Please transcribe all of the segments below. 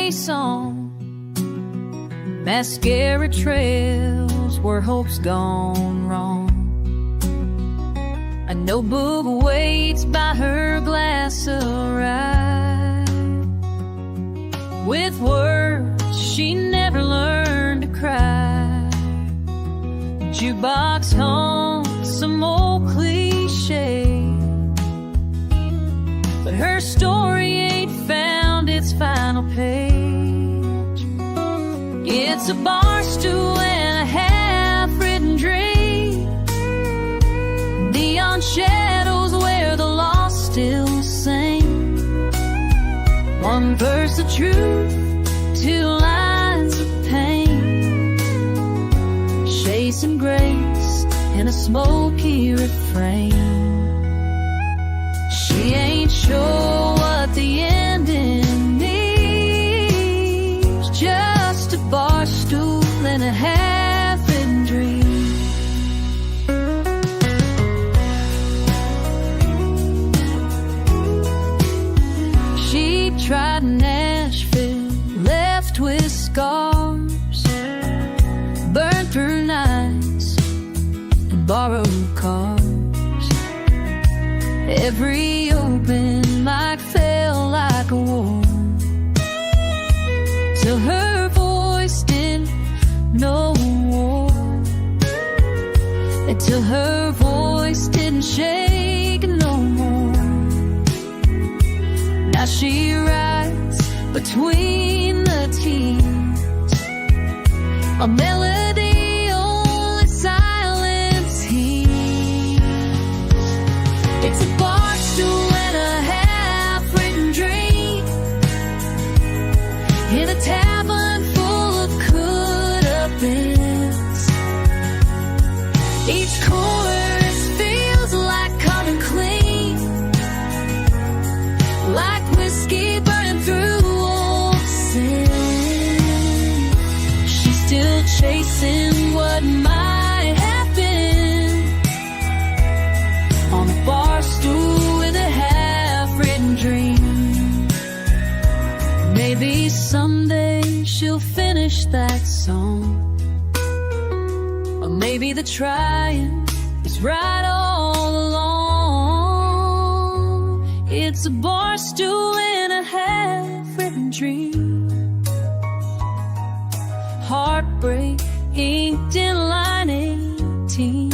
face on, mascara trails where hope's gone wrong. A notebook waits by her glass of rye. With words she never learned to cry. Jukebox haunts some old cliche, but her story ain't found its final page. It's a bar stool and a half-written dream, neon shadows where the lost still sing. One verse of truth, two lines of pain, chasing grace in a smoky refrain. She ain't sure what the ending needs, just a bar stool and a half-written dream. She tried Nashville, left with scars, burned through nights and borrowed cars. Every open mic felt like a war, till her voice didn't know war, until her voice didn't shake no more. Now she writes between the teens, a melody only silence hears. It's a bar stool and a half-written dream, in a tavern full of could-have-beens. Each chorus feels like coming clean, like whiskey burning through old sin. She's still chasing what might have been, on a bar stool with a half-written dream. Maybe someday she'll finish that song, or maybe the trying is right all along. It's a bar stool and a half-written dream, heartbreak inked in line 18.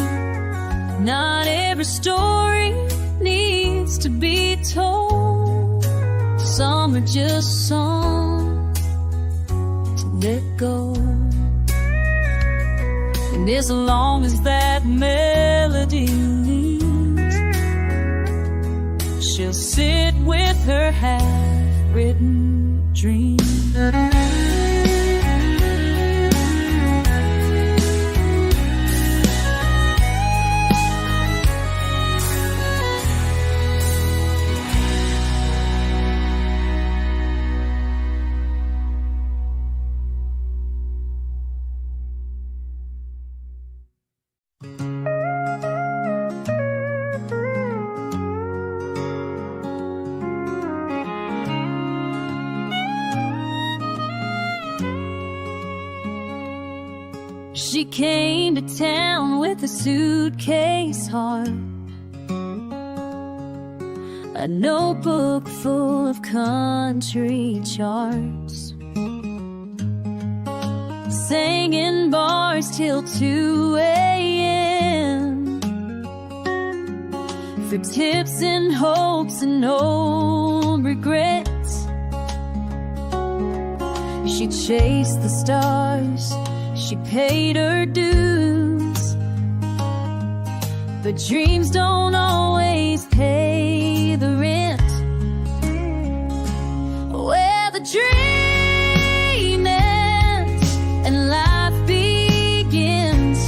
Not every story needs to be told, some are just songs to let go. And as long as that melody leads, she'll sit with her half-written dream. She came to town with a suitcase heart, a notebook full of country charts, sang in bars till 2 a.m. for tips and hopes and old regrets. She chased the stars, she paid her dues, but dreams don't always pay the rent. Where the dream ends and life begins,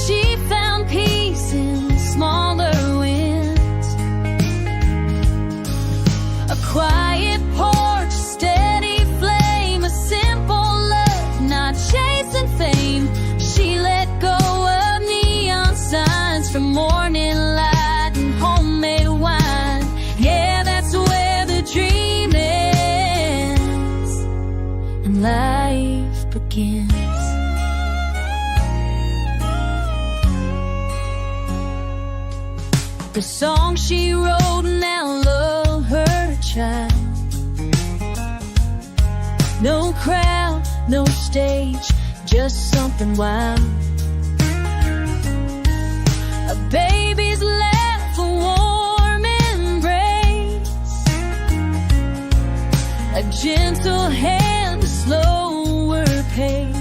she found peace in smaller wins. A quiet porch, steady flame, a simple love, not chasing fame. She let go of neon signs from morning light and homemade wine. begins. The song she wrote, now love her to try. No crowd, no stage, just something wild. A baby's laugh, a warm embrace, a gentle hand, a slower pace.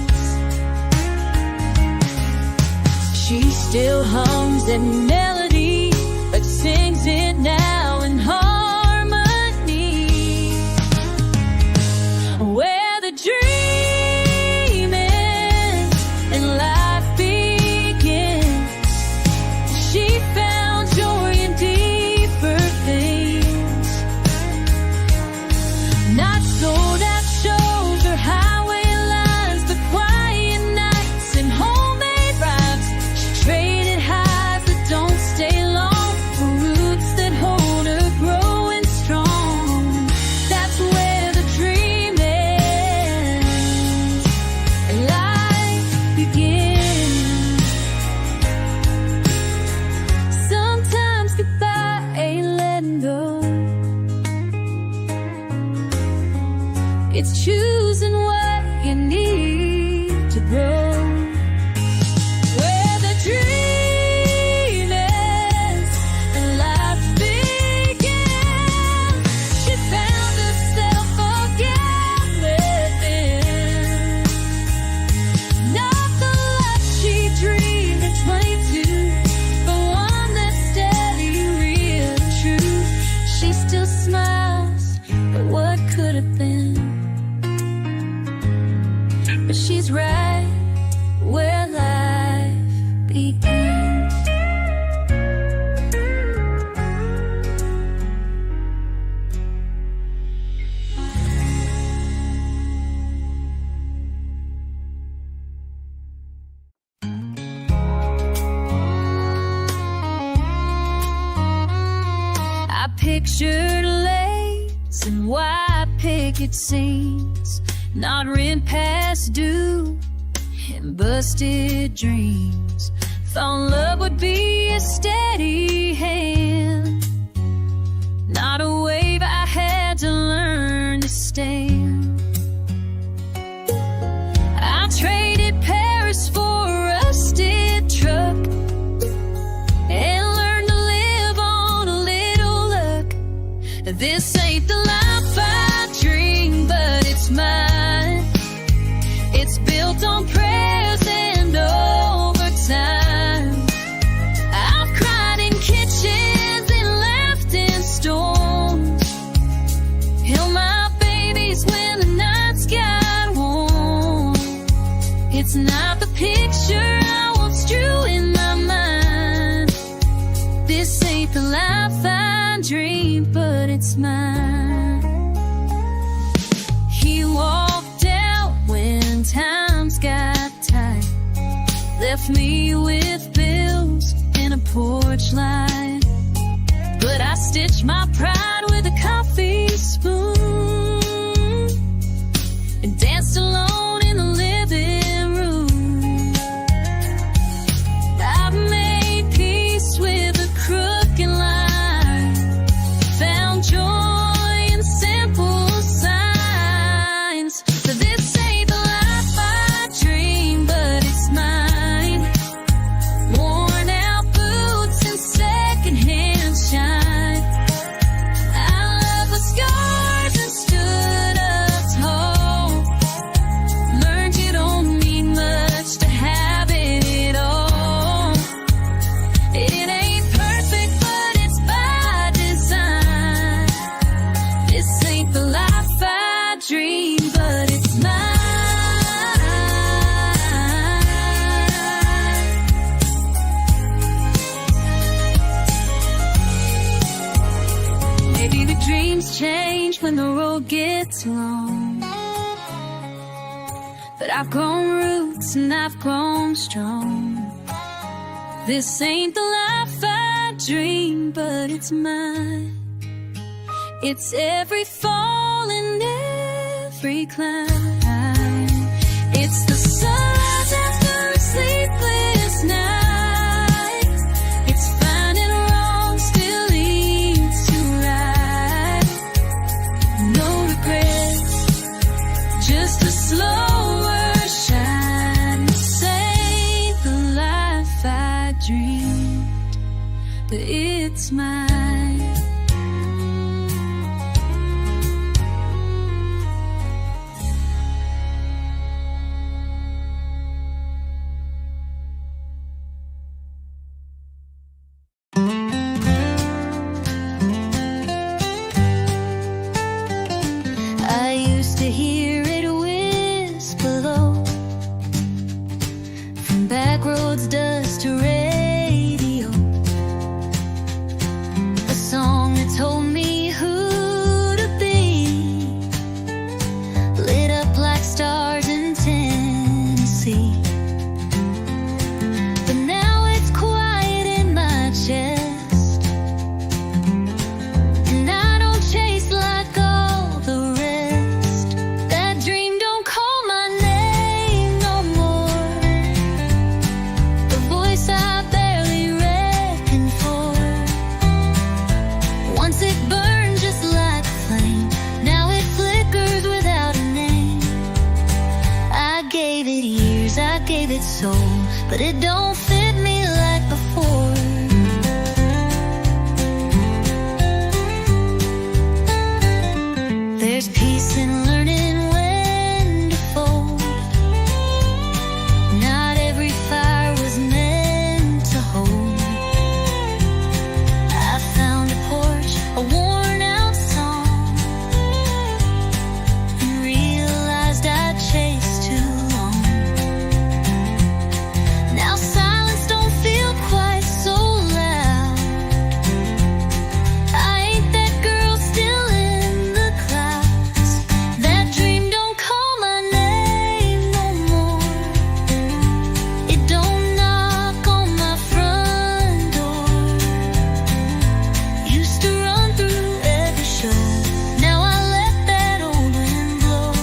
She still hums that melody, but sings it now in harmony. Where the dream ends and life begins, she found joy in deeper things. Not sold out shows or highway lines, but quiet nights and homemade rhymes. She traded highs that don't stay long for roots that hold her growing strong. That's where the dream ends and life begins. Sometimes goodbye ain't letting go. It's choosing what you need to grow. Where the dream ends and life begins, she found herself again within. Not the life she dreamed at 22, but one that's steady, real, and true. She still smiles at what could have been, but she's right where life begins. I pictured lanes and white picket scenes, not rent past due, and busted dreams. Thought love would be a steady hand, not a wave I had to learn to stand. I traded Paris for a rusted truck and learned to live on a little luck. This ain't the life I dream, but it's mine. It's built on prayers and overtime. I've cried in kitchens and laughed in storms, held my babies when the nights got warm. It's not the picture I once drew in my mind. This ain't the life I dreamed, but it's mine. He walked out when times got tight, left me with bills and a porch light. But I stitched my pride with a coffee spoon and danced alone in the living room. I've made peace with a crooked line, found joy in simple signs. So this ain't the life I dream, but it's mine. Worn out boots and secondhand shine. I love the scars and stood up tall. Learned you don't need much to have it all. It ain't perfect, but it's by design. This ain't the life I dream, but it's mine. Maybe the dreams change when the road gets long, but I've grown roots and I've grown strong. This ain't the life I dream, but it's mine. It's every fall and every climb. It's the sunrise after a sleepless night. It's fine and wrong still leads to right. No regrets, just a slower shine. Save the life I dreamed, but it's mine. I used to hear it whisper low, from back roads, dust to radio, a song that told me who to be, lit up like stars in Tennessee. But now it's quiet in my chest, and I don't chase like all the rest. That dream don't call my name no more, the voice I barely reckoned for. Once it burned just like a flame, now it flickers without a name. I gave it years, I gave it soul, but it don't fit me like before. There's peace in learning when to fold. Not every fire was meant to hold. I found a porch, a worn out song, and realized I'd chased too long. Now silence don't feel quite so loud. I ain't that girl still in the clouds. That dream don't call my name no more. It don't knock on my front door. Used to run through every show, now I let that old wind blow.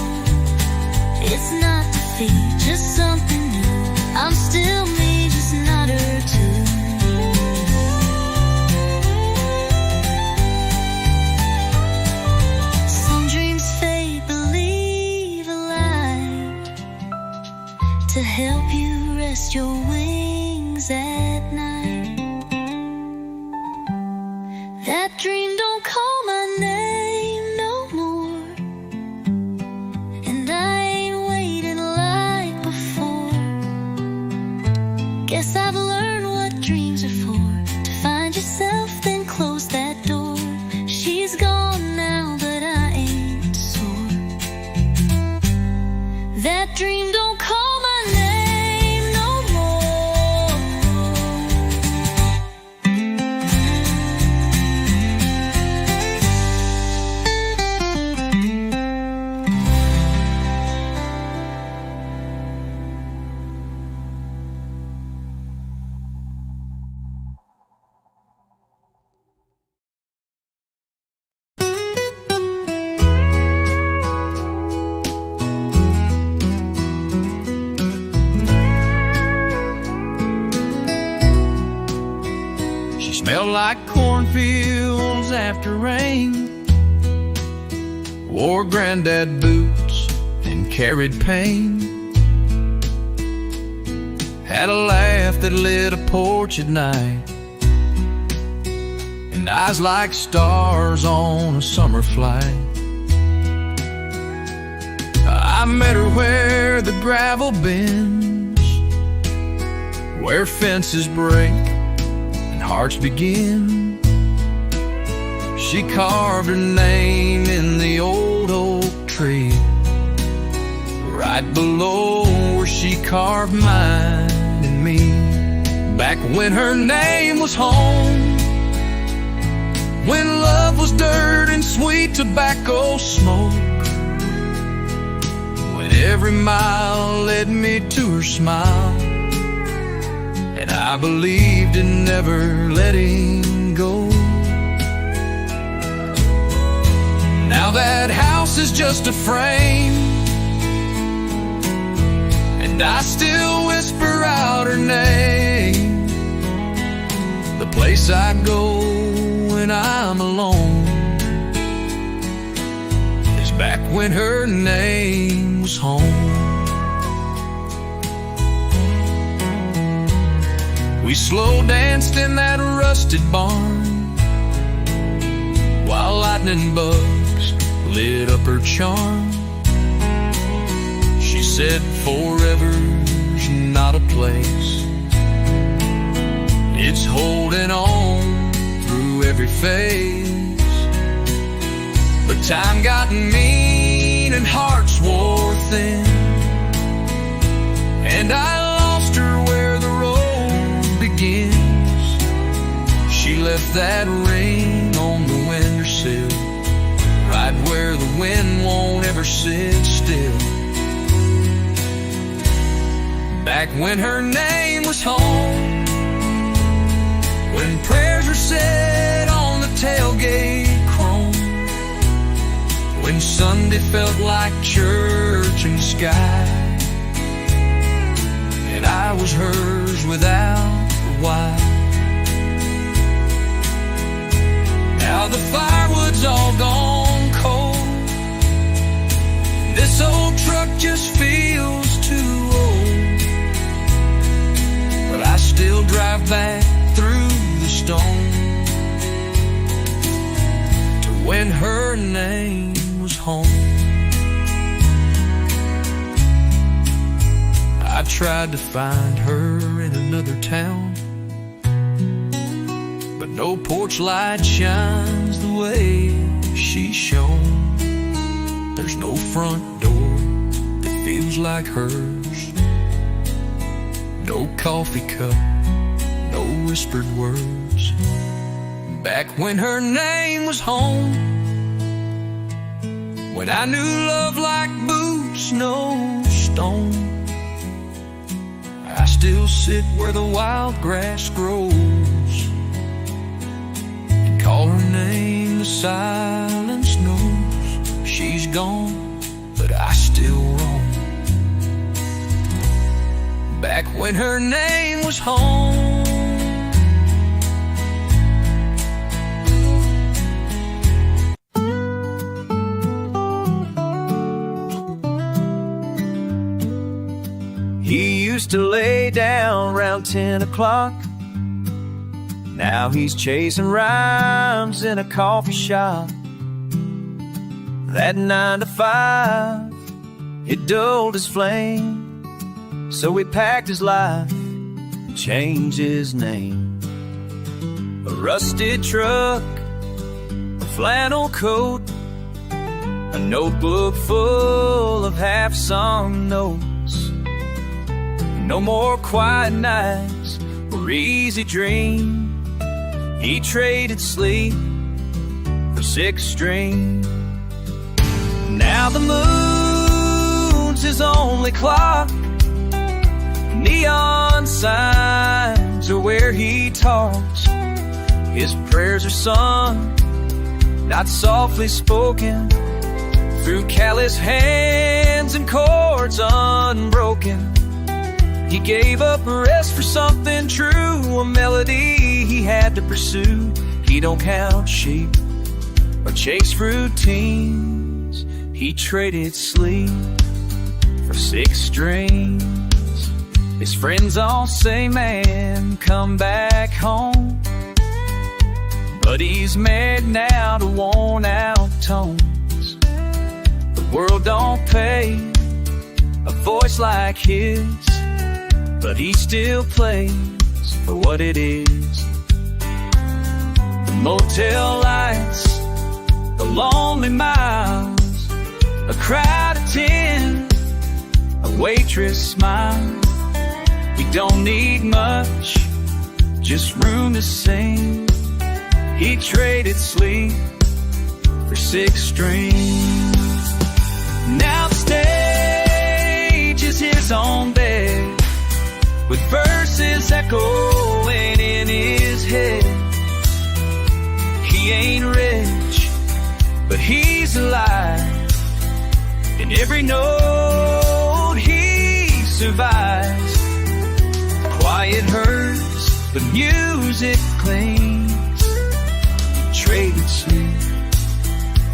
It's not defeat, just something new. I'm still me, just not her too. Some dreams fade, believe a light to help you rest your wings at night. That dream don't call my name no more, and I ain't waiting like before. Guess I've learned what dreams are for, to find yourself then close that door. She's gone now, but I ain't sore. That dream don't call my name no more. She smelled like cornfields after rain, wore granddad boots and carried pain, had a laugh that lit a porch at night, and eyes like stars on a summer flight. I met her where the gravel bends, where fences break and hearts begin. She carved her name in the old oak tree, right below where she carved mine and me. Back when her name was home, when love was dirt and sweet tobacco smoke, when every mile led me to her smile, and I believed in never letting go. Now that house is just a frame, and I still whisper out her name. The place I go when I'm alone is back when her name was home. We slow danced in that rusted barn while lightning bugs lit up her charm. She said forever's not a place, it's holding on through every phase. But time got mean and hearts wore thin, and I lost her where the road begins. She left that ring on the windowsill, right where the wind won't ever sit still. Back when her name was home, when prayers were said on the tailgate chrome, when Sunday felt like church in the sky, and I was hers without the why. Now the firewood's all gone cold, this old truck just feels too old, but I still drive back through the stone to when her name was home. I tried to find her in another town, but no porch light shines the way she shone. There's no front door that feels like hers, no coffee cup, no whispered words. Back when her name was home, when I knew love like boots, no stone. I still sit where the wild grass grows and call her name. The silence knows she's gone, but I still roam. Back when her name was home. He used to lay down around 10 o'clock. Now he's chasing rhymes in a coffee shop. That 9 to 5, it dulled his flame, so he packed his life and changed his name. A rusted truck, a flannel coat, a notebook full of half-sung notes. No more quiet nights or easy dreams. He traded sleep for 6 strings. Now the moon's his only clock. Neon signs are where he talks. His prayers are sung, not softly spoken, through callous hands and chords unbroken. He gave up rest for something true, a melody he had to pursue. He don't count sheep or chase routines. He traded sleep for 6 strings. His friends all say, man, come back home. But he's married now to worn out tones. The world don't pay a voice like his, but he still plays for what it is. The motel lights, the lonely miles, a crowd of 10, a waitress smile. We don't need much, just room to sing. He traded sleep for 6 strings. Now the stage is his own bed, with verses echoing in his head. He ain't rich, but he's alive. In every note he survives. Quiet hurts, but music clings. Traded sleep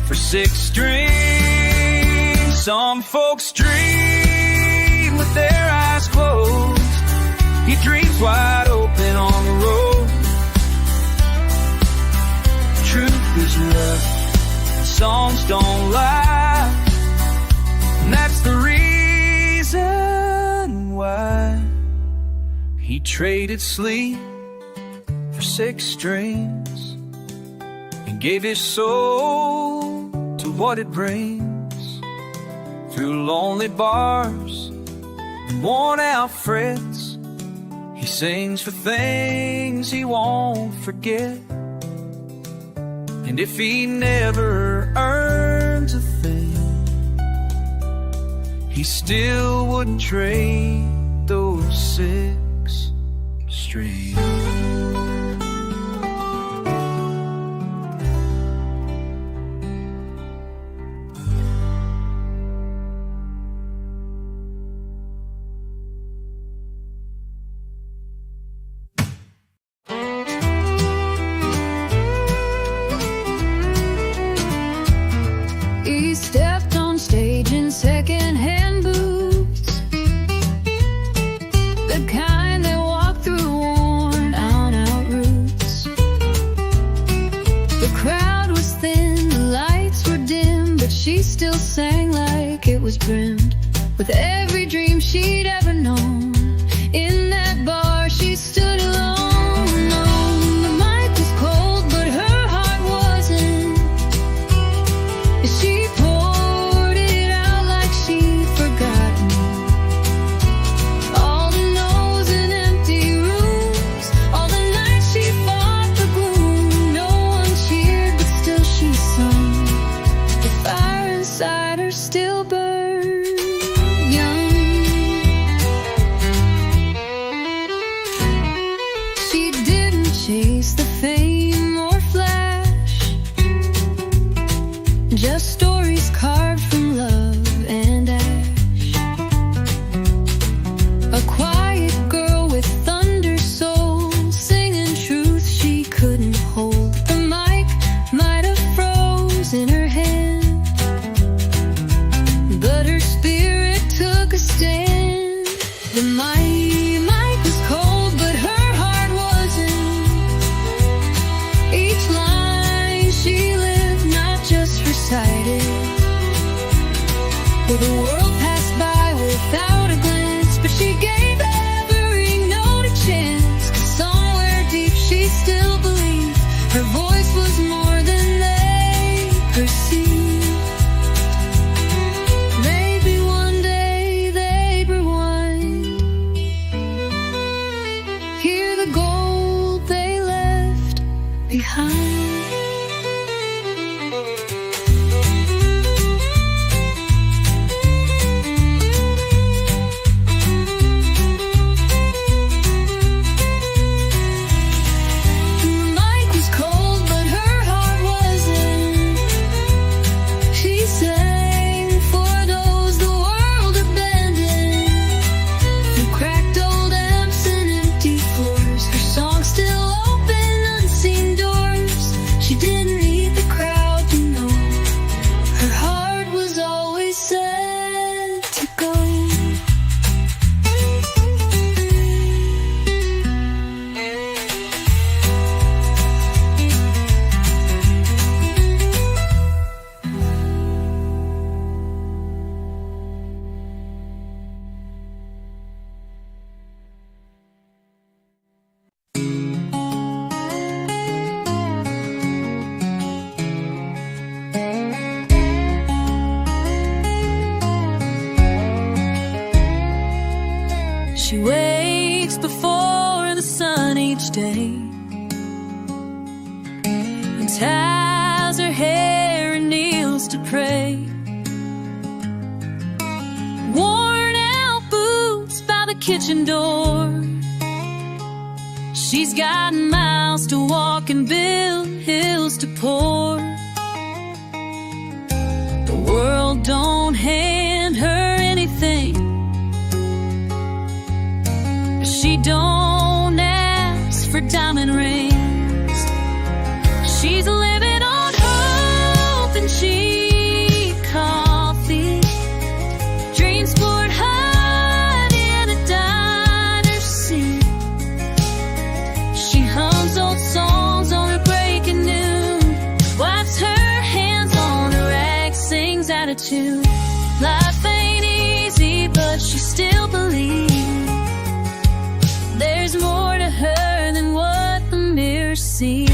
for six strings. Some folks dream with their eyes closed. He dreams wide open on the road. Truth is rough, songs don't lie, and that's the reason why he traded sleep for six strings and gave his soul to what it brings. Through lonely bars and worn out frets, he sings for things he won't forget. And if he never earns a thing, he still wouldn't trade those six strings. He stepped on stage in second-hand boots, the kind that walk through worn-out roots. The crowd was thin, the lights were dim, but she still sang like it was brimmed with every dream she'd ever known. In that bar she stood alone. The mic was cold, but her heart wasn't. She poured it out like she'd forgotten all the no's and empty rooms, all the nights she fought the gloom. No one cheered, but still she sung. The fire inside her still burned young. She didn't chase the fame or flash, just stories carved from love and ash. A quiet girl with thunder soul, singing truth she couldn't hold. The mic might have froze in her hand, but her spirit took a stand. The mic was cold, but her heart wasn't. Each line she lived, not just recited. Well, the world passed by without a glance, but she gave every note a chance. 'Cause somewhere deep she still believed her voice was more than they perceived. Maybe one day they'd rewind, hear the gold they left behind. The mic was cold, but her heart wasn't. She sang for those the world abandoned. Through cracked old amps and empty floors, her song still open unseen doors. She didn't need the crowd to know her heart was always set to go. She wakes before the sun each day and ties her hair and kneels to pray. Worn out boots by the kitchen door, she's got miles to walk and build hills to pour. The world don't hand her anything, She don't ask for diamond rings. She's living on hope and cheap coffee. Dreams poured hot in a diner seat. She hums old songs on her break at noon, wipes her hands on her rag, sings out of tune. Life ain't easy, but she still believes there's more to her than what the mirror sees.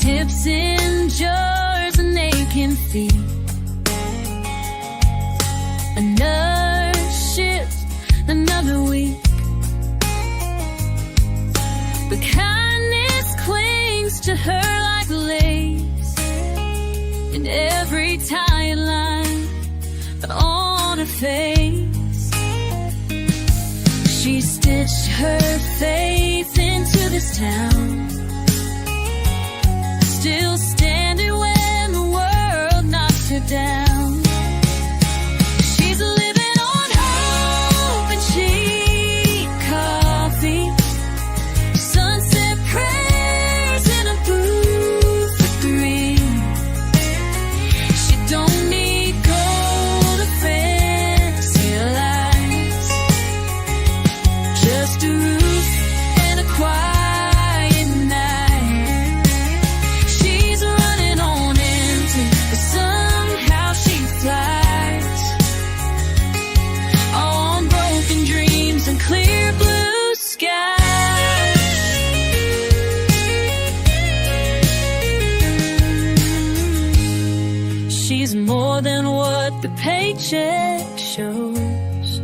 Tips in jars and aching feet. Another shift, another week. But kindness clings to her like lace, and every tight line on her face, she stitched her faith into this town. Still standing when the world knocks her down. She's living on hope and cheap coffee. Sunset prayers in a booth for three. She don't need gold or fancy lights, just a roof and a quiet night. She's running on empty, but somehow she flies on broken dreams and clear blue skies. She's more than what the paycheck shows.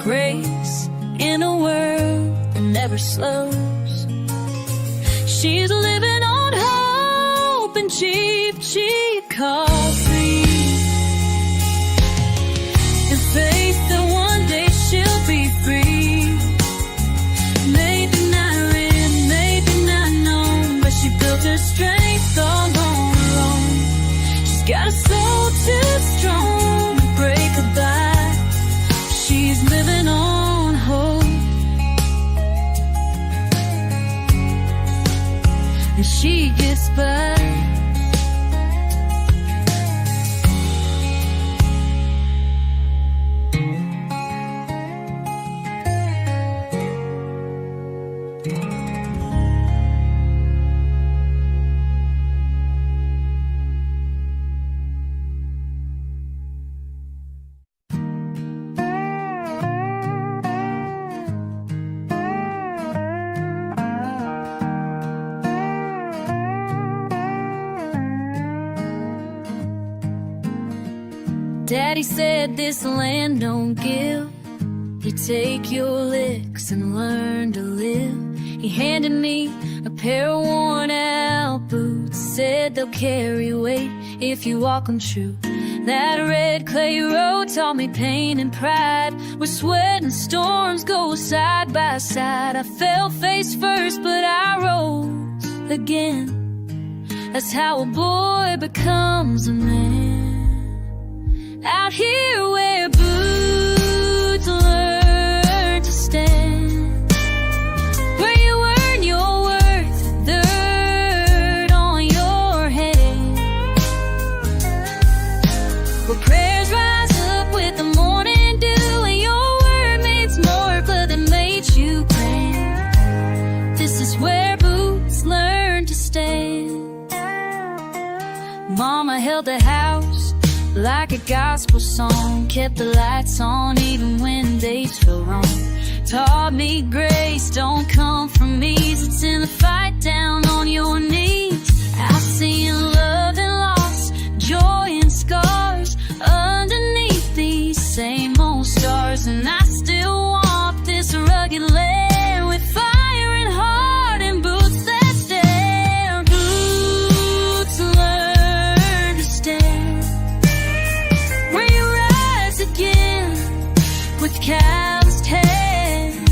Grace in a world that never slows. She's living on hope and cheap, cheap coffee, and faith that one day she'll be free. Maybe not written, maybe not known, but she built her strength all on her own. She's got a soul too strong to break a back. She's living on hope, and she gets by. Daddy said this land don't give. You take your licks and learn to live. He handed me a pair of worn out boots, said they'll carry weight if you walk them true. That red clay road taught me pain and pride, where sweat and storms go side by side. I fell face first, but I rose again. That's how a boy becomes a man. Out here where boots learn to stand, where you earn your worth, dirt on your head, where prayers rise up with the morning dew, and your word means more blood than made you grand. This is where boots learn to stand. Mama held the house like a gospel song, kept the lights on even when days feel wrong. Taught me grace don't come from ease, it's in the fight down on your knees. I've seen love and loss, joy and scars underneath these same old stars, and I still walk this rugged land with fire and heart and boots that stand. Boots learn to stand, with calloused hands,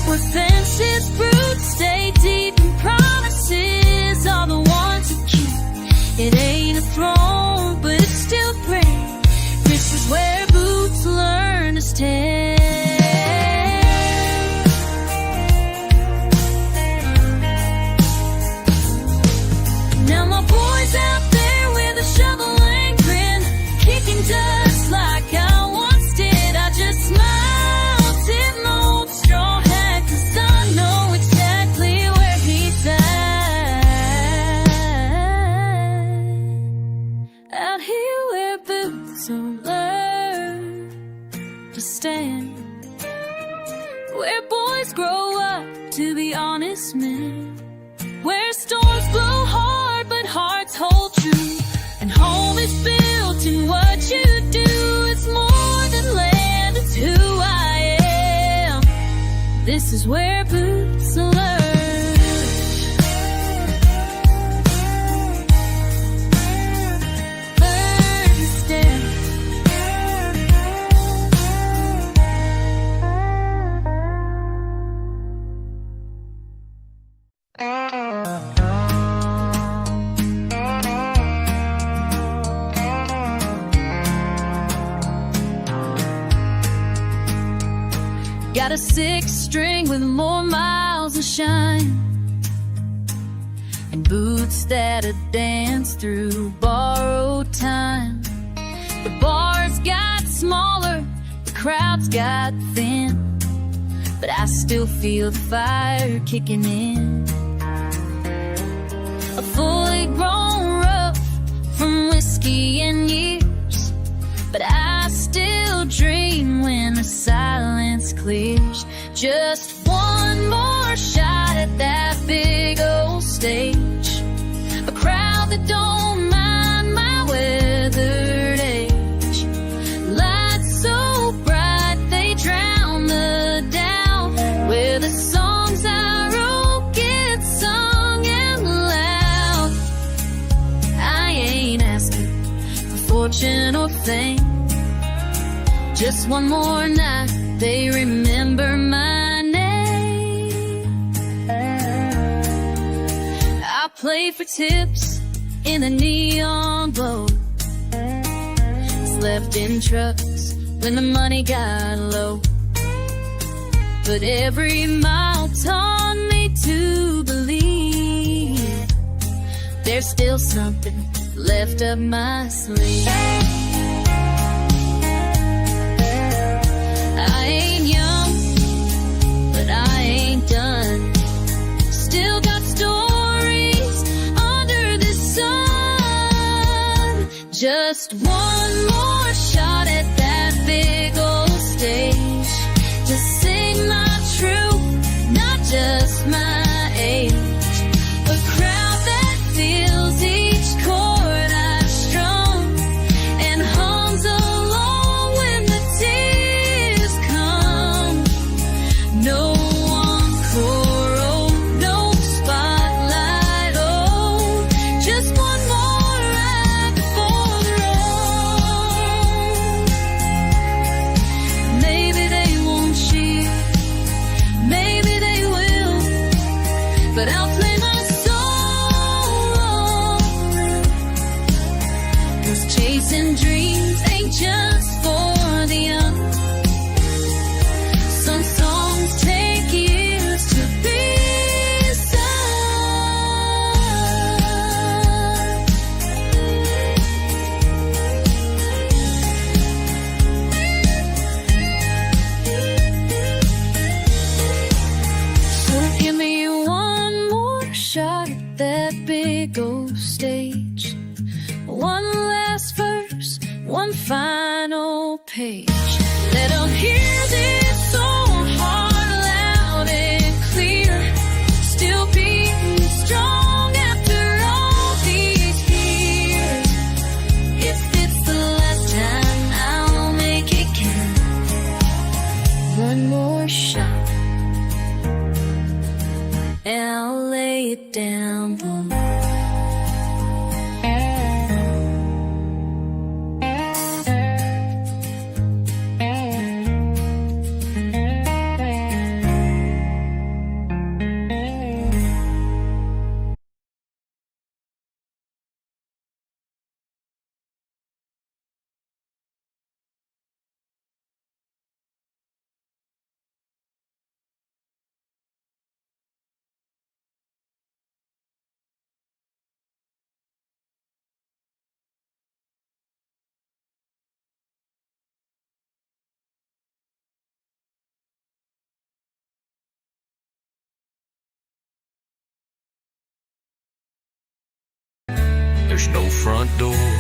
where fences roots stay deep. basement, where storms blow hard but hearts hold true, and home is built in what you do. It's more than land, it's who I am. This is where boots alert. Got a 6-string with more miles to shine, and boots that'll dance through borrowed time. The bars got smaller, the crowds got thin, but I still feel the fire kicking in. A fully grown rough from whiskey and years, but I still dream when the silence clears. Just one more shot at that big old stage, a crowd that don't mind my weathered age. Lights so bright they drown the doubt, where the songs I wrote get sung out loud. I ain't asking for fortune or fame, just one more night they remember my name. I played for tips in the neon glow, slept in trucks when the money got low, but every mile taught me to believe there's still something left up my sleeve. I ain't young, but I ain't done. Still got stories under the sun. Just one more shot at that big old stage, to sing my truth, not just my age. A crowd that feels each chord I've strung, and hums along when the tears come. No encore, oh, no spotlight, oh, just one more ride before the road. Maybe they won't cheer, maybe they will, but I'll play my song. 'Cause chasing dreams ain't just for the young. Some songs take years to be sung. So give me one more shot at that big old stage, one last verse, one final page. Let 'em hear this song hard, loud and clear, still beating strong after all these years. If it's the last time, I'll make it count. One more shot, and I'll lay it down. There's no front door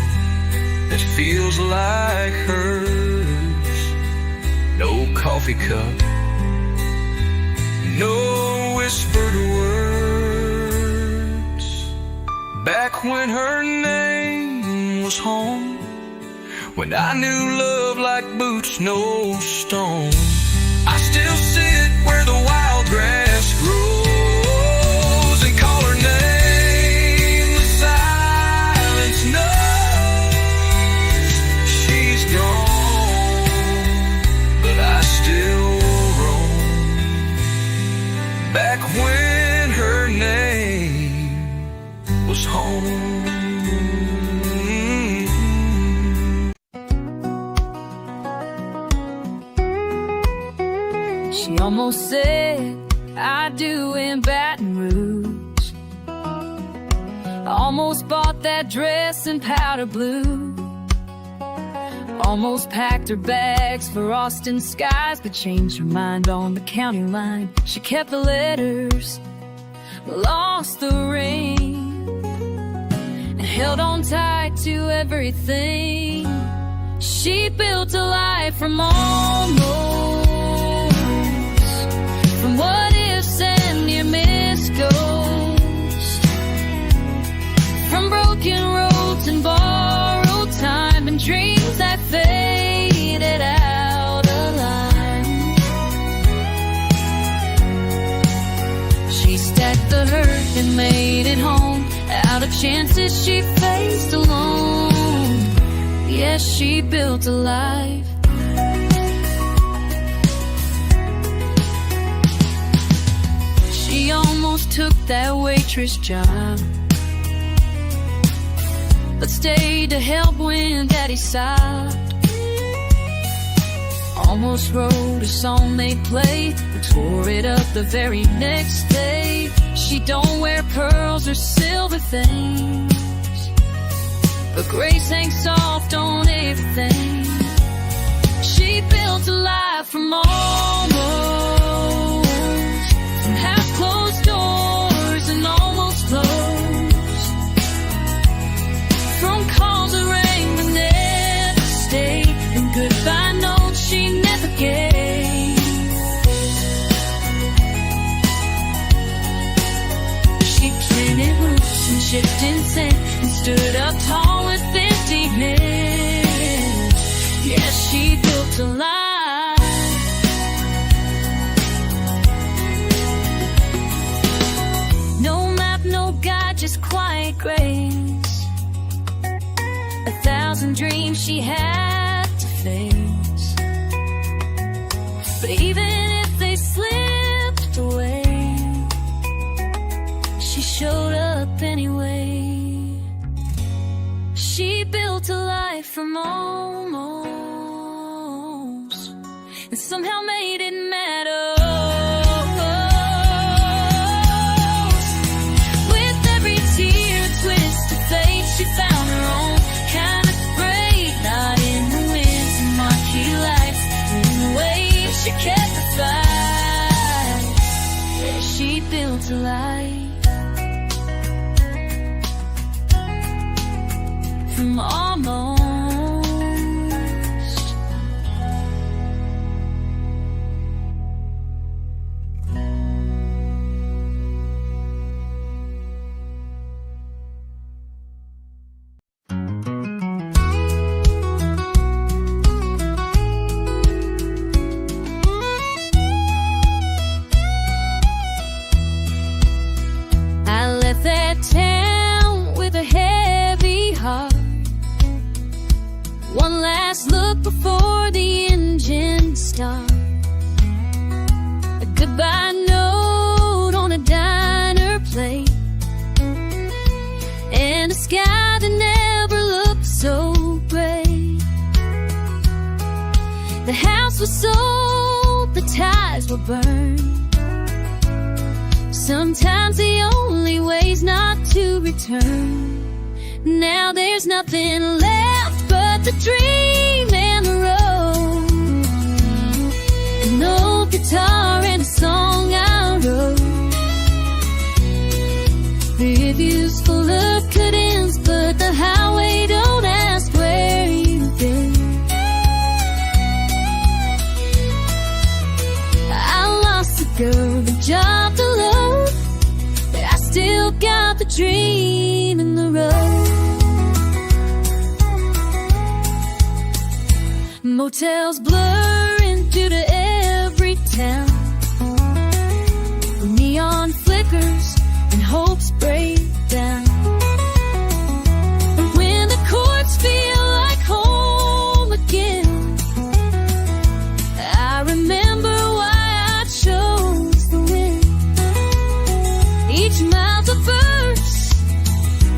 that feels like hers, no coffee cup, no whispered word back when her name was home, when I knew love like boots, no stone. I still sit where the wild grass grows and call her name. The silence knows she's gone, but I still roam back when her name was home. She almost said I do in Baton Rouge. I almost bought that dress in powder blue. Almost packed her bags for Austin skies, but changed her mind on the county line. She kept the letters, lost the ring, and held on tight to everything. She built a life from almost, from what ifs and near miss ghosts, from broken roads and borrowed time and dreams that faded out of line. She stacked the hurt and made it home out of chances she faced alone. Yes, she built a life. She almost took that waitress job, but stayed to help when Daddy sobbed. Almost wrote a song they'd play, but tore it up the very next day. She don't wear pearls or silver things, but grace hangs soft on everything. She built a life from almost, from half-closed doors and almost closed, from calls that rang but never stayed, and goodbye notes she never gave. She planted roots and shipped in sand and stood up tall with 50 men. Yes, she built a life. Just quiet grace, 1,000 dreams she had to face, but even if they slipped away, she showed up anyway. She built a life from almost, and somehow made it matter. She found her own kind of break, not in the winds and marquee lights, in the waves she kept the fight. She built a life from almost. One last look before the engine starts, a goodbye note on a diner plate, and a sky that never looked so gray. The house was sold, the ties were burned. Sometimes the only way's not to return. Now there's nothing left but the dream and the road, an old guitar and a song I wrote. Reviews full of cut-ins, but the highway don't ask where you've been. I lost the girl, the job, the love, but I still still got the dream in the road. Motels blur into every town. Neon flickers and hopes break down. And when the chords feel like home again, I remember why I chose the wind. Each mouth's a verse,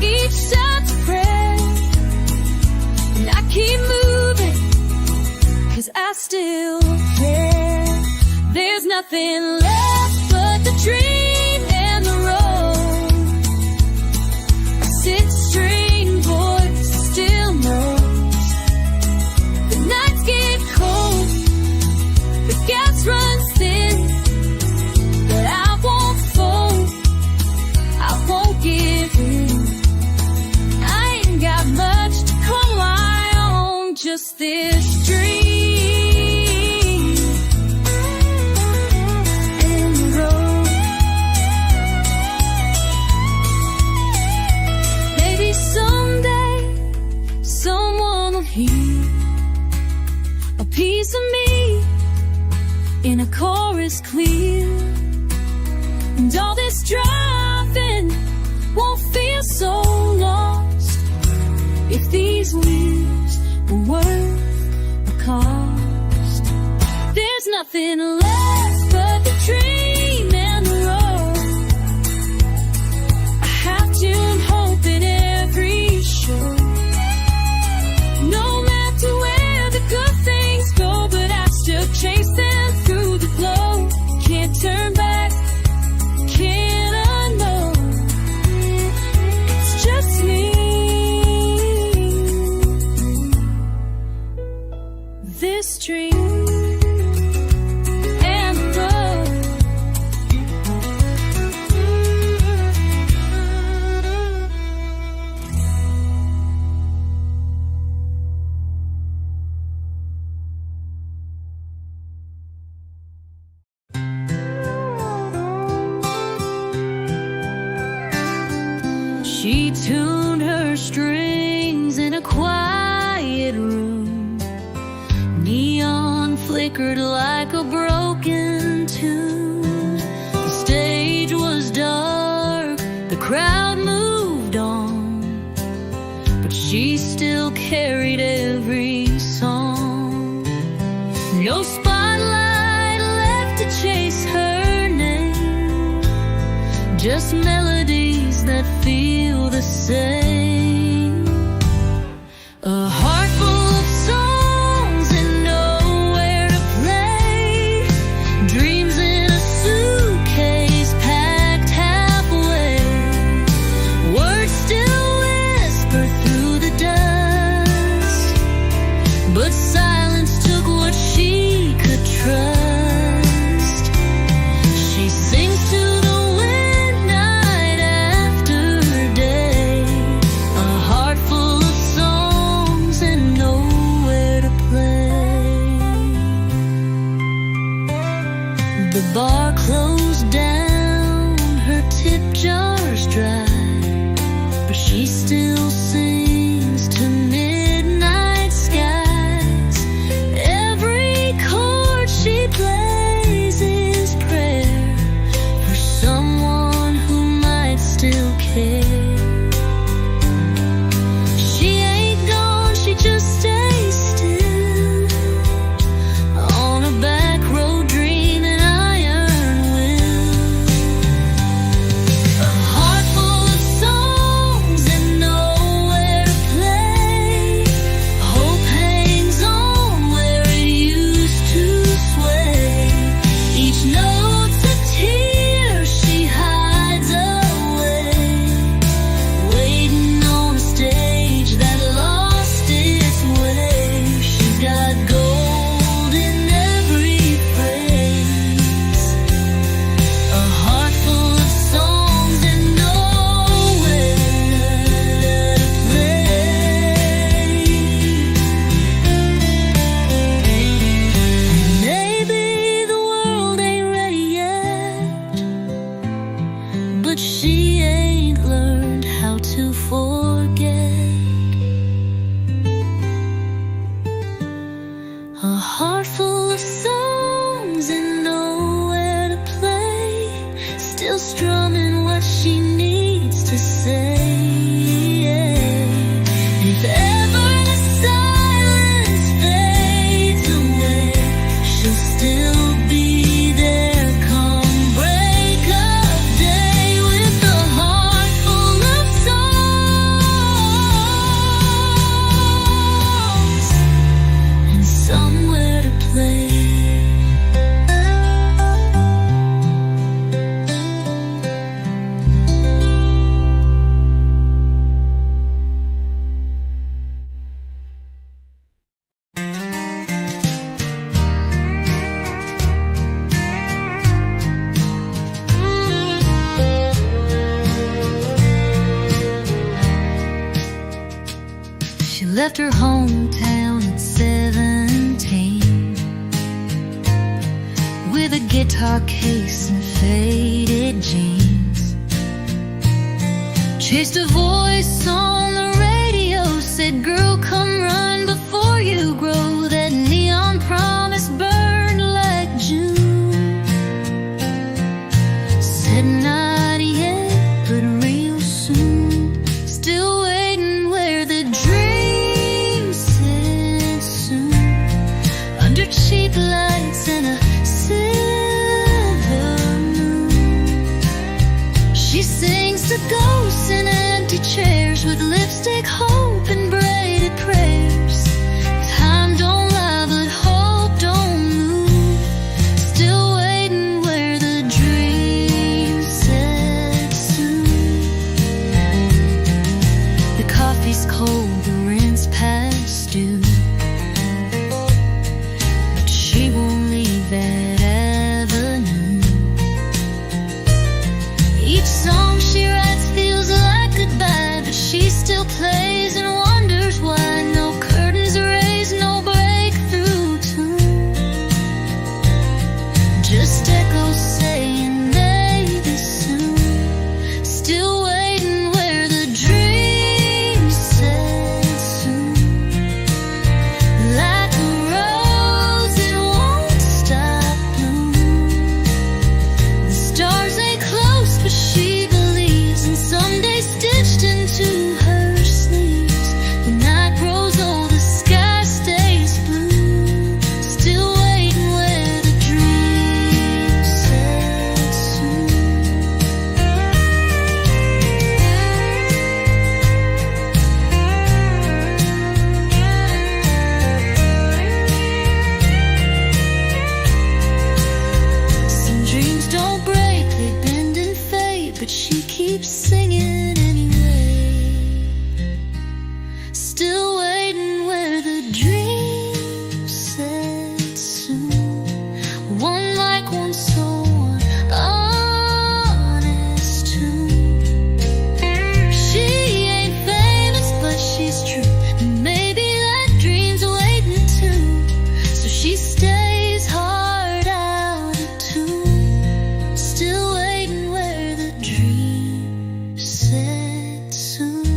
each side's a prayer, and I keep moving, 'cause I still care. There's nothing left but the dream and the road. A six-string voice still knows the nights get cold, the gas runs thin, but I won't fold, I won't give in. I ain't got much to call my own, just this dream. A piece of me in a chorus clear, and all this driving won't feel so lost if these wheels were worth the cost. There's nothing left but the dream and the road. I have to hope in every show. No matter where the good things go, but I still chase them through the glow. Can't turn back, can't unknow. It's just me. This dream and the road. She tuned her strings in a quiet room. Neon flickered like a broken tune. The stage was dark, the crowd moved on, but she still carried every song. No spotlight left to chase her name, just melodies that feel the same. A heart full of songs and nowhere to play. Dreams in a suitcase packed halfway. Words still whisper through the dust, but silence took what she could trust. She sings to the wind night left her hometown at 17 with a guitar case and faded jeans. Chased a voice on the radio, said, "Girl, come run before you grow." That neon promise burned like June. Said not yet, but real soon. Still waiting where the dream said soon. Under cheap lights and a silver moon, she sings to ghosts in empty chairs with lipstick, hope, and braided prayers. Time don't lie, but hope don't move. Still waiting where the dream said soon. The coffee's cold, the rent's past due, but she won't leave that avenue. Each song she writes feels like goodbye, but she still plays and wonders why. No curtains raised, no breakthrough tune, just echoes saying maybe soon. Still waiting where the dream said soon. Like a rose, it won't stop blooming. The stars ain't close, but she believes in someday stitched into her sleeves. The night grows old, the sky stays blue. Still waiting where the dream said soon. Some dreams don't break, they bend in fate, but she keeps singing anyway. Still waiting where the dream said soon. One like one soul, one honest tune. She ain't famous, but she's true, and maybe that dream's waiting too. So she stays hard out of tune. Still waiting where the dream said soon.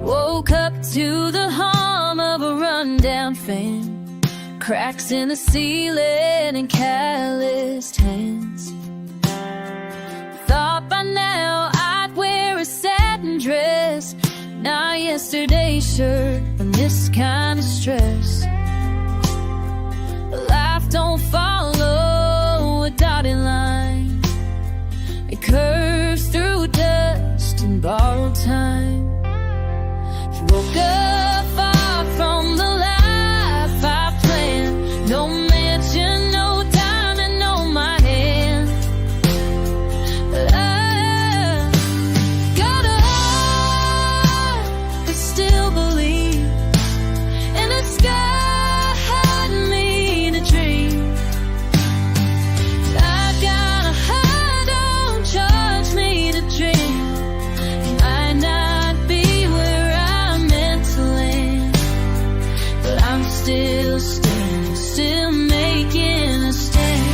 Woke up to the hum of a rundown fan, cracks in the ceiling and calloused hands. Thought by now I'd wear a satin dress, not yesterday's shirt from this kind of stress. Life don't follow a dotted line, it curves through dust and borrowed time. Woke up far from the life I planned. No mansion, no diamond on my hand, but I got a heart that still believes, and the sky had me to dream. I got a heart, don't charge me to dream. Might not be where I'm meant to land, but I'm still standing, still making a stand.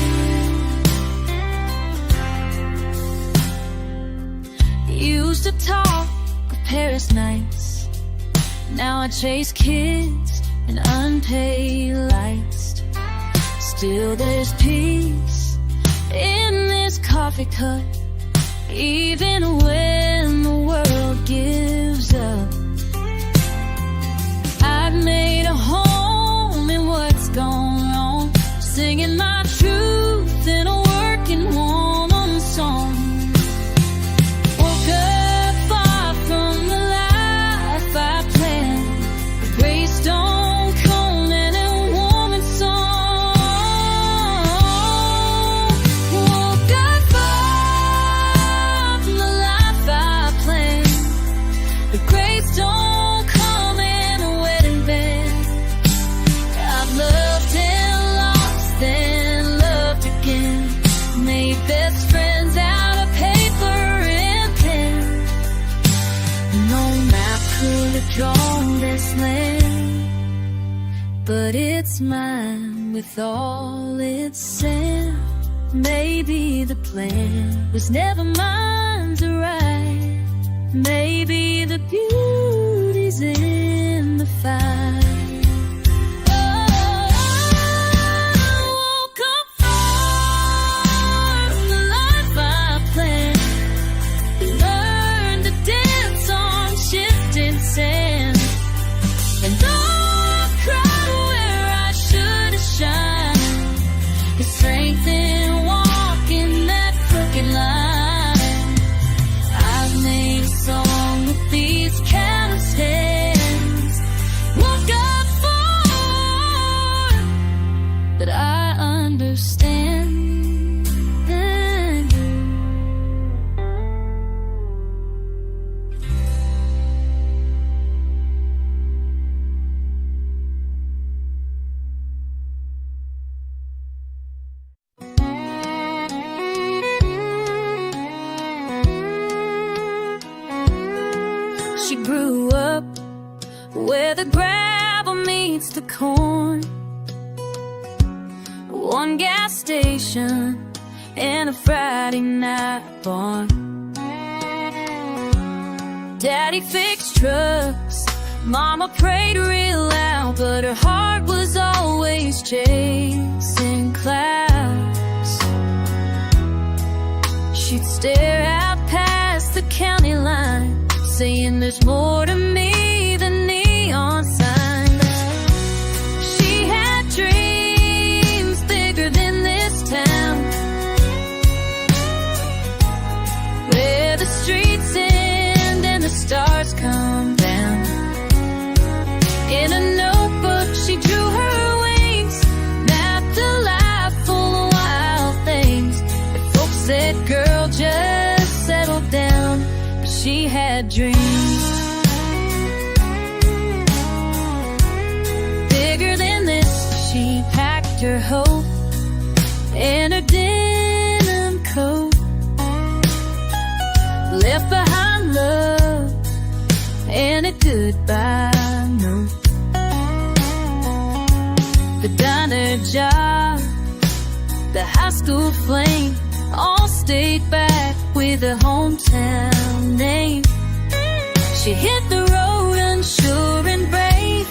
Used to talk of Paris nights, now I chase kids and unpaid lights. Still there's peace in this coffee cup, even when the world gives up. I've made The grapes don't come in a wedding band. I've loved and lost and loved again. Made best friends out of paper and pen. No map could have drawn this land, but it's mine with all its sand. Maybe the plan was never mine to write. Maybe the beauty's in the fight. She grew up where the gravel meets the corn. One gas station and a Friday night barn. Daddy fixed trucks, Mama prayed real loud, but her heart was always chasing clouds. She'd stare out past the county line, saying there's more to me than neon signs. She had dreams bigger than this town, where the streets end and the stars come down. In a notebook she drew her wings, mapped a life full of wild things. If folks said, girl, just settle down, but she had dreams bigger than this. She packed her hope in her denim coat, left behind love and a goodbye note. The diner job, the high school flame, all stayed back with a hometown name. She hit the road unsure and brave,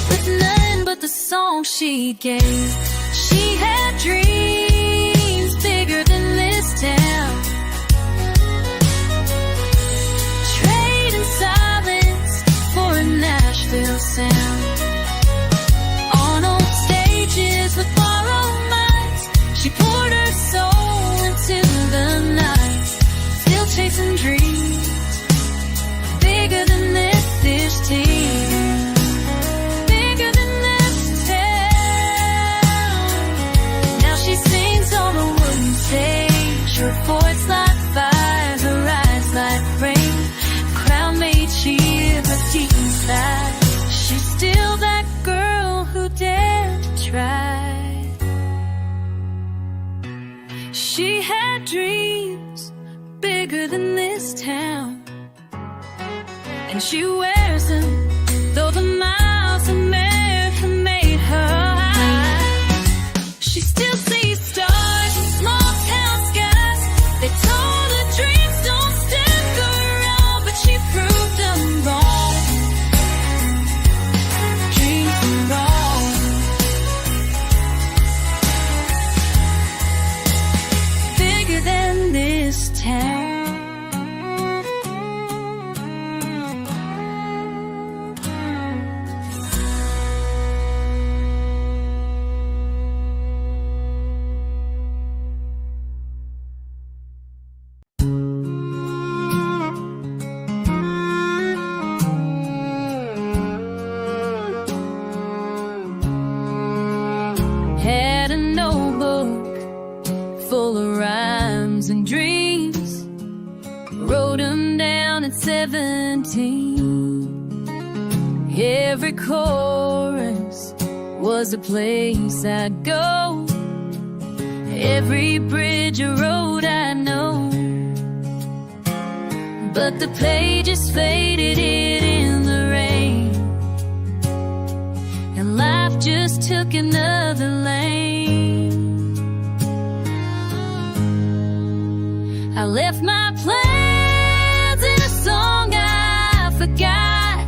with none but the song she gave. She had dreams bigger than this town, trading silence for a Nashville sound. On old stages with borrowed minds, she poured her soul into the night, still chasing dreams bigger than this team, bigger than this town. Now she sings on a wooden stage, her voice like fire, her eyes like rain, crown made cheer, her deep inside. She's still that girl who dared to try. She had dreams bigger than this town, and she wears them, though the miles America made her high. She still sees stars in small town skies. They told her dreams don't stick around, but she proved them wrong. Dreams are wrong. Bigger than this town. 17, every chorus was a place I'd go, every bridge a road I know. But the pages faded in the rain, and life just took another lane. I left my plans in a song I forgot,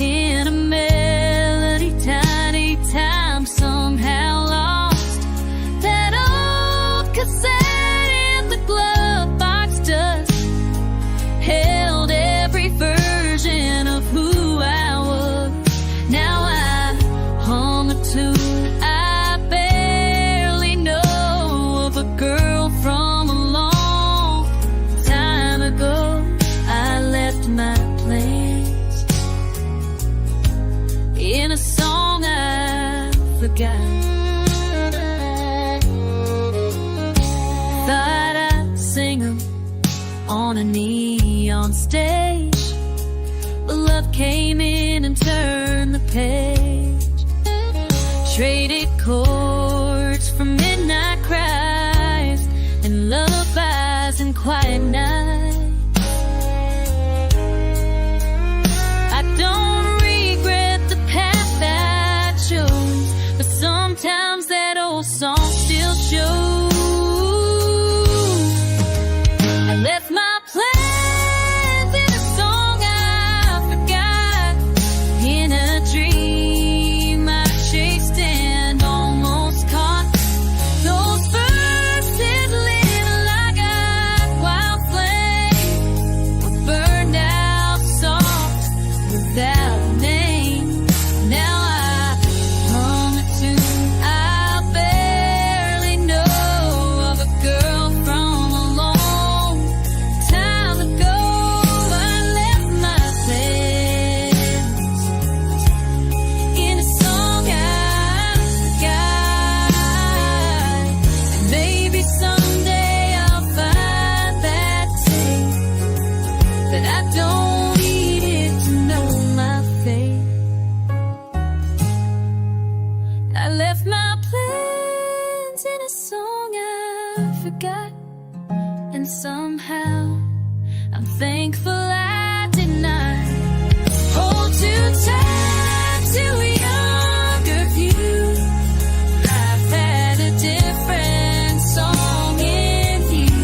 in a melody, tiny time somehow lost. That old cassette in the glove box dust held every version of who I was. Now I hum a tune I barely know, of a girl from a long time ago. I left my place in a song I forgot. Thought I'd sing 'em on a neon stage, but love came in and turned the page. Traded chords for midnight cries and lullabies and quiet nights. I don't regret the path I chose, but sometimes that old song still shows. I left my plans in a song I forgot, in a dream I chased and almost caught. Those verses lit like a wild flame, were burned out soft without a name. Now I hum a tune I barely know, of a girl from a long time ago. I left my plans in a song I forgot. Maybe someday I'll find that tape, but I don't need it to know my fate. I left my plans in a song I forgot, and somehow I'm thankful I did not hold too tight to a younger view. Life had a different song in you,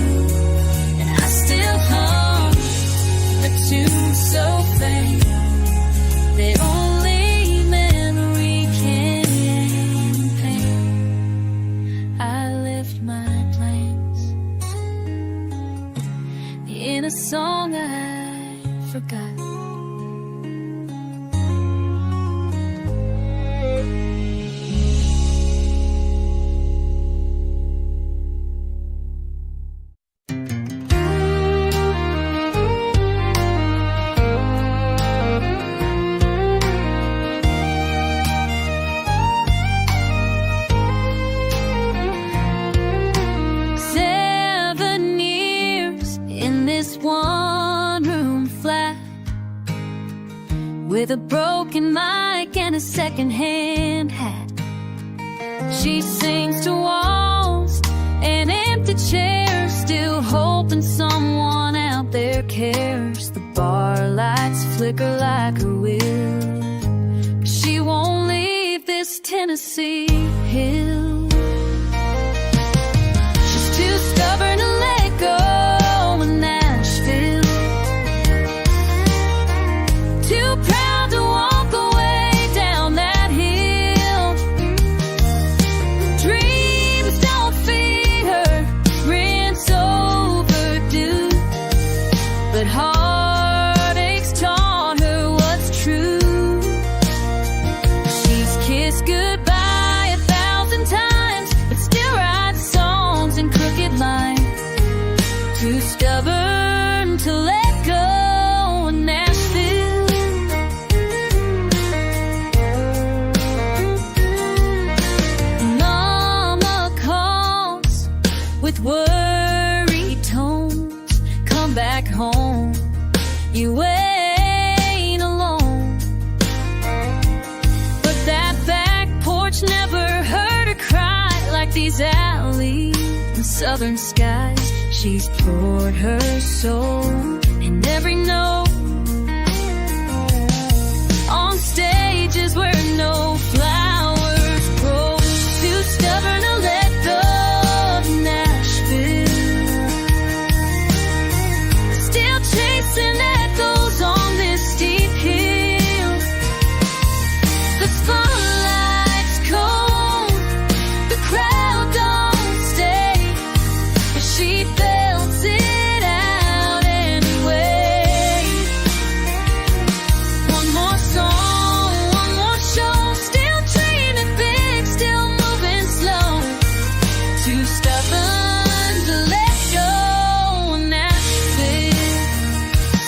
and I still hum a tune so faint that only memory can paint. I left my plans in a song I forgot. With a broken mic and a second-hand hat, she sings to walls and empty chairs, still hoping someone out there cares. The bar lights flicker like her will, but she won't leave this Tennessee hill. She's too stubborn to let go in Nashville, too proud to walk away down that hill. Dreams don't feed her, rent's overdue, but heartaches taught her what's true. She's kissed goodbye 1,000 times, but still writes songs in crooked lines. southern skies. She's poured her soul in every note, on stages where no flowers grow. Too stubborn to let go of Nashville, still chasing echoes on this steep hill. The spotlight's cold, the crowd don't stay, but she belts it out anyway. One more song, one more show, still dreaming big, still moving slow. Too stubborn to let go of Nashville.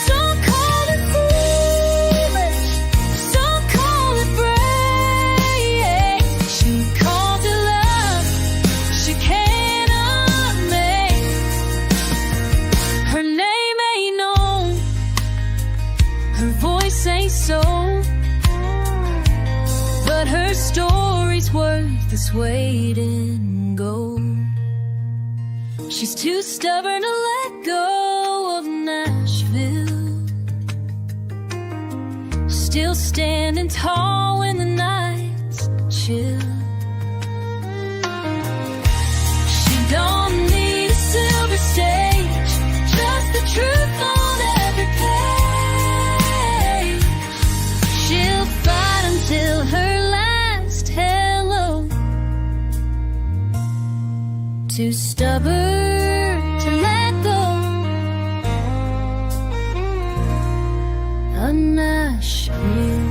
Some call it foolish, some call it brave. She called it love, she cannot make. Her name ain't known, her voice ain't sold, but her story's worth its weight in gold. She's too stubborn to let go of Nashville, still standing tall when the nights chill. She don't need a silver stage, just the truth on every page. She'll fight until her last hello. Too stubborn to let go of Nashville.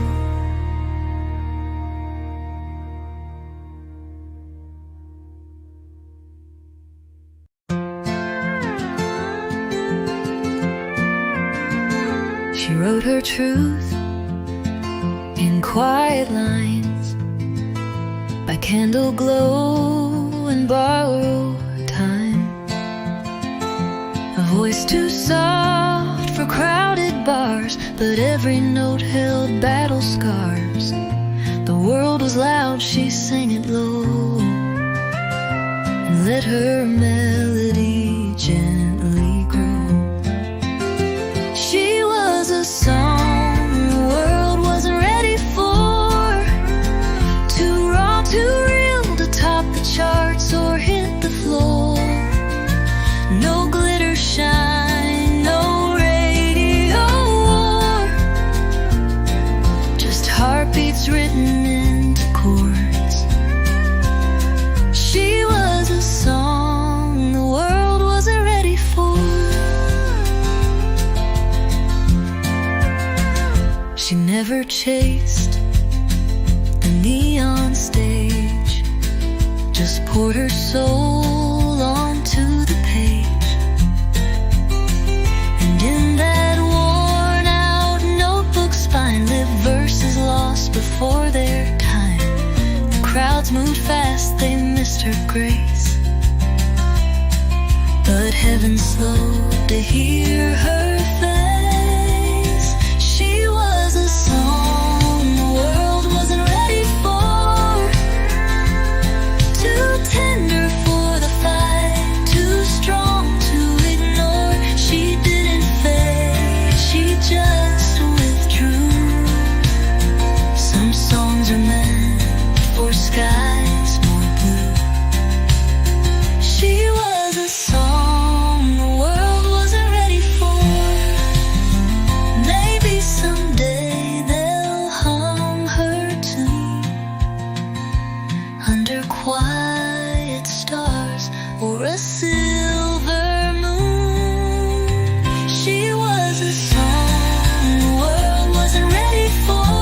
She wrote her truth in quiet lines, by candle glow and borrowed time. A voice too soft for crowded bars, but every note held battle scars. The world was loud, she sang it low, and let her melody gently grow. She was a song the world wasn't ready for, too raw, too real to top the charts or hit the floor. No glitter shine, no radio war, just heartbeats written into chords. She was a song the world wasn't ready for. She never chased the neon stage, just poured her soul onto the page. And in that worn out notebook spine lived verses lost before their time. The crowds moved fast, they missed her grace, but heaven slowed to hear her face.